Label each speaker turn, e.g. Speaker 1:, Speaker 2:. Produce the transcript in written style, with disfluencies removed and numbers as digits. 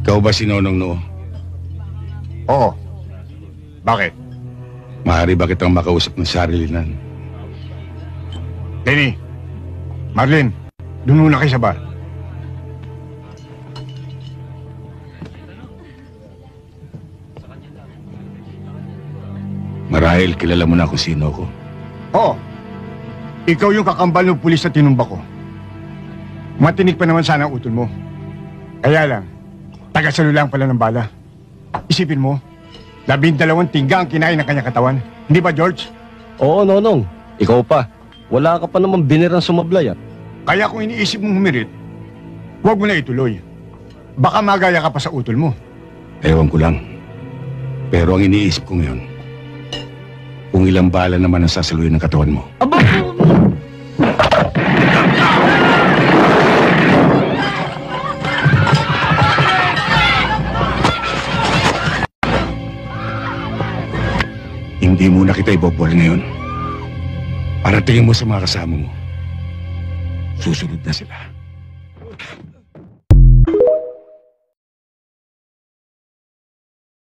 Speaker 1: Ikaw ba si Nonong Noo?
Speaker 2: Oo. Bakit?
Speaker 1: Maaari ba kitang makausap ng sarilinan?
Speaker 2: Lenny, Marlene, doon muna kayo sa bar.
Speaker 1: Marahil kilala mo na kung sino ko.
Speaker 2: Oo. Ikaw yung kakambal ng pulis na tinumba ko. Matinik pa naman sana ang utol mo. Kaya lang, taga-salo lang pala ng bala. Isipin mo, 12 tingga ang kinain ng kanyang katawan. Hindi ba, George?
Speaker 3: Oo, Nonong. Ikaw pa. Wala ka pa naman binirang sumablay at.
Speaker 2: Kaya kung iniisip mong humirit, huwag mo na ituloy. Baka magaya ka pa sa utol mo.
Speaker 1: Ewan ko lang. Pero ang iniisip ko ngayon, kung ilang bala naman ang sasaluhin ng katawan mo.
Speaker 3: Aba!
Speaker 1: Hindi muna kita ibobol ngayon. Para tingin mo sa mga kasama mo. Susunod na sila.